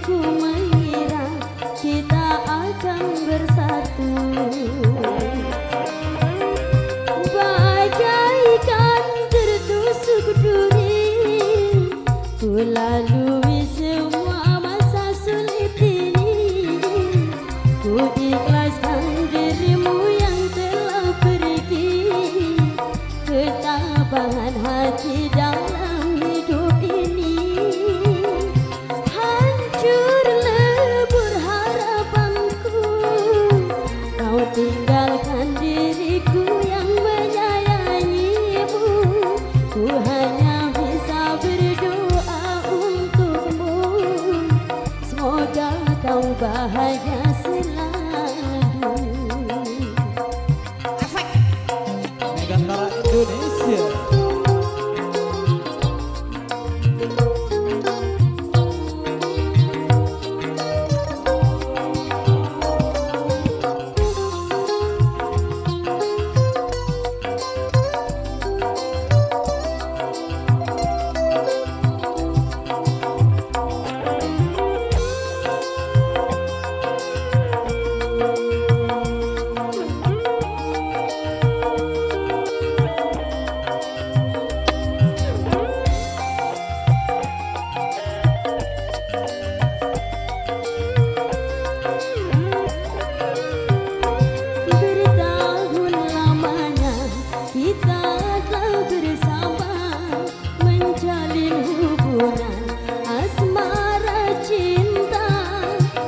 diriku mengira kita akan bersatu. Bagaikan tertusuk duri, ku lalui semua masa sulit ini. Ku ikhlaskan dirimu yang telah pergi, ketabahan hati dalam hidup ini. Hancur lebur harapanku, kau tinggalkan diriku yang menyayangimu. Ku hanya bisa berdoa untukmu, semoga kau bahagia selalu. Efek Megantara Indonesia. Bertahun lamanya kita telah bersama, menjalin hubungan asmara cinta.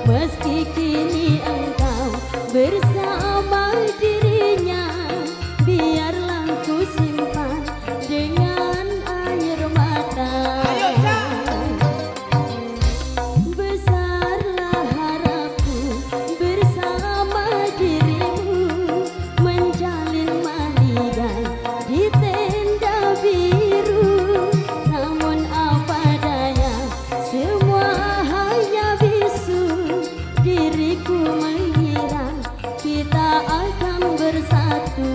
Meski kini engkau bersama dirinya, biarlah ku simpan dengan air mata. Besarlah harapku bersama dirimu, menjalin maligai di tenda biru. Namun apa daya, semua hanya bisu. Diriku mengira kita akan bersatu.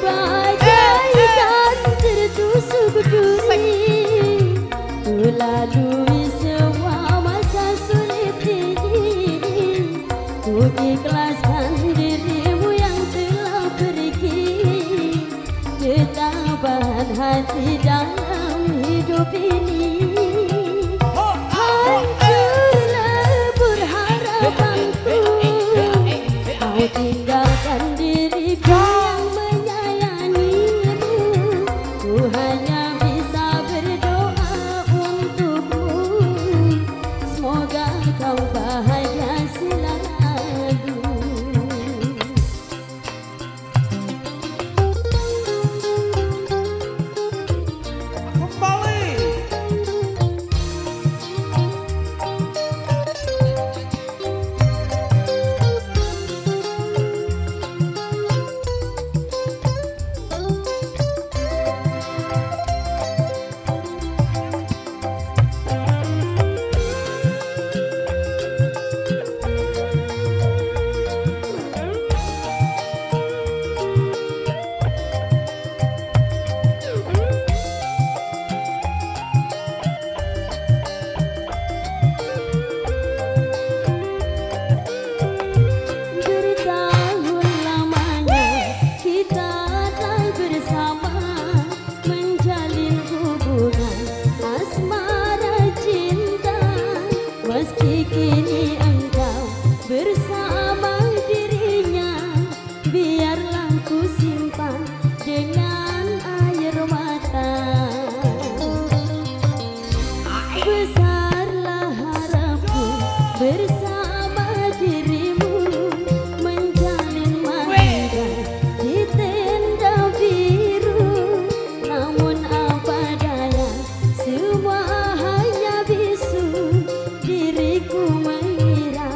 Bagaikan tertusuk duri, ku lalui semua masa sulit ini. Ku ikhlaskan dirimu yang telah pergi, ketabahan hati dalam hidup ini. Hancur lebur harapanku, kau tinggalkan diriku yang menyayangimu. Ku hanya bisa berdoa untukmu, semoga kau bahagia selalu. Kembali Bertahun lamanya kita telah bersama, menjalin hubungan asmara cinta. Meski kini engkau bersama dirinya, biarlah ku simpan dengan air mata. Besarlah harapku bersama dirimu, menjalin maligai di tenda biru. Namun apa daya, semua hanya bisu. Diriku mengira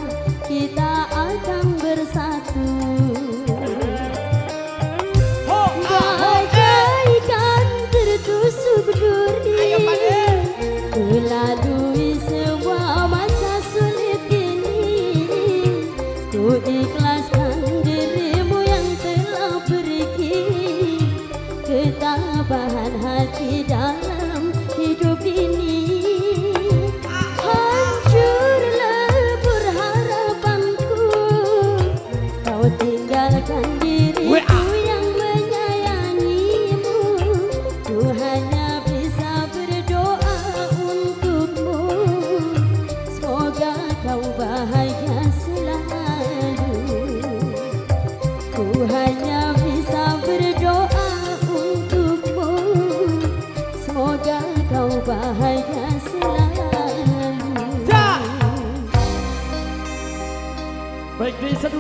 kita akan bersatu. Bagaikan tertusuk duri, ku lalui semua masa sulit ini. Ku ikhlaskan dirimu yang telah pergi, ketabahan hati dalam hidup ini. hanya bisa berdoa untukmu. Semoga kau bahagia selalu. Baik, diseduh.